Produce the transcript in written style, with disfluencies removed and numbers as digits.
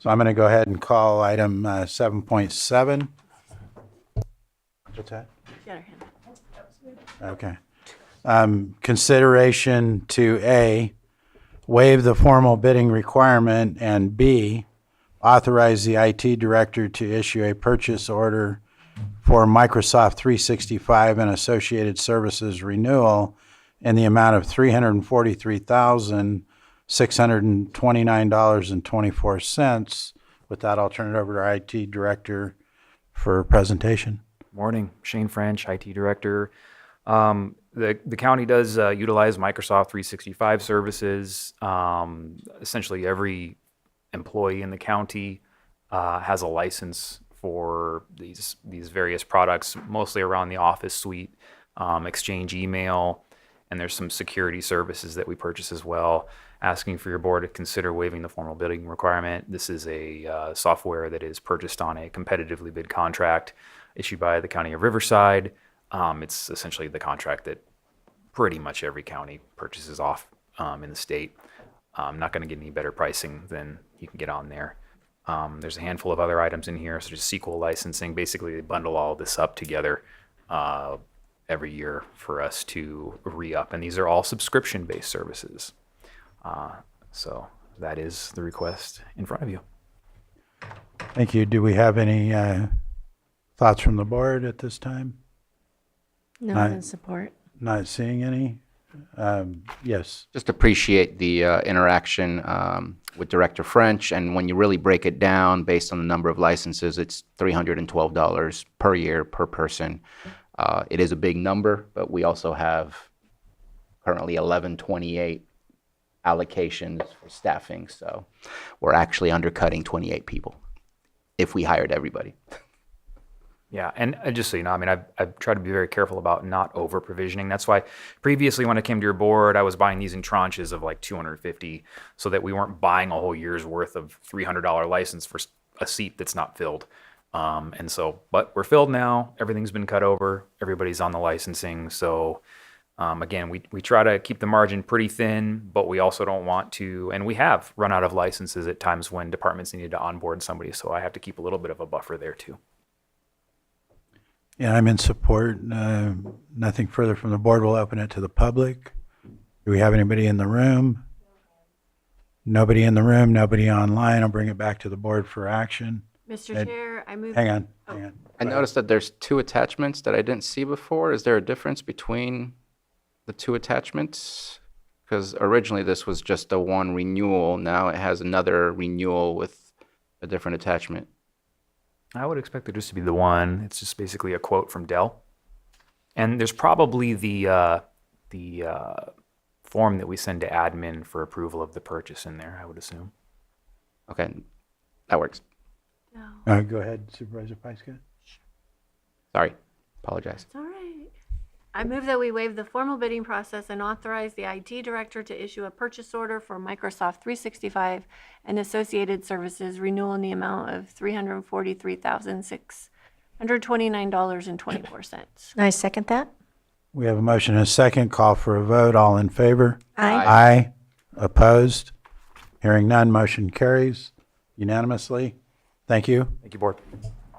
So I'm going to go ahead and call item 7.7. What's that? Got her hand. Okay. Consideration to A, waive the formal bidding requirement, and B, authorize the IT director to issue a purchase order for Microsoft 365 and associated services renewal in the amount of $343,629.24. With that, I'll turn it over to our IT director for presentation. Morning, Shane French, IT Director. The county does utilize Microsoft 365 services. Essentially, every employee in the county has a license for these various products, mostly around the Office suite, Exchange email, and there's some security services that we purchase as well. Asking for your board to consider waiving the formal bidding requirement. This is a software that is purchased on a competitively bid contract issued by the County of Riverside. It's essentially the contract that pretty much every county purchases off in the state. Not going to get any better pricing than you can get on there. There's a handful of other items in here, such as SQL licensing. Basically, they bundle all this up together every year for us to re-up, and these are all subscription-based services. So that is the request in front of you. Thank you. Do we have any thoughts from the board at this time? No one in support. Not seeing any. Yes. Just appreciate the interaction with Director French, and when you really break it down based on the number of licenses, it's $312 per year per person. It is a big number, but we also have currently 1128 allocations for staffing, so we're actually undercutting 28 people if we hired everybody. Yeah, and just so you know, I mean, I've tried to be very careful about not over provisioning. That's why previously when I came to your board, I was buying these in tranches of like 250, so that we weren't buying a whole year's worth of $300 license for a seat that's not filled. And so, but we're filled now. Everything's been cut over. Everybody's on the licensing. So again, we try to keep the margin pretty thin, but we also don't want to, and we have run out of licenses at times when departments needed to onboard somebody. So I have to keep a little bit of a buffer there too. Yeah, I'm in support. Nothing further from the board. We'll open it to the public. Do we have anybody in the room? Nobody in the room, nobody online. I'll bring it back to the board for action. Mr. Chair, I move. Hang on. I noticed that there's two attachments that I didn't see before. Is there a difference between the two attachments? Because originally this was just a one renewal. Now it has another renewal with a different attachment. I would expect it just to be the one. It's just basically a quote from Dell. And there's probably the form that we send to admin for approval of the purchase in there, I would assume. Okay, that works. No, Go ahead, Supervisor Pyska. Sorry, apologize. it's all right. I move that we waive the formal bidding process and authorize the IT director to issue a purchase order for Microsoft 365 and associated services renewal in the amount of $343,629.24. I second that. We have a motion and a second. Call for a vote. All in favor? Aye. Aye. Opposed? Hearing none, motion carries unanimously. Thank you. Thank you, board.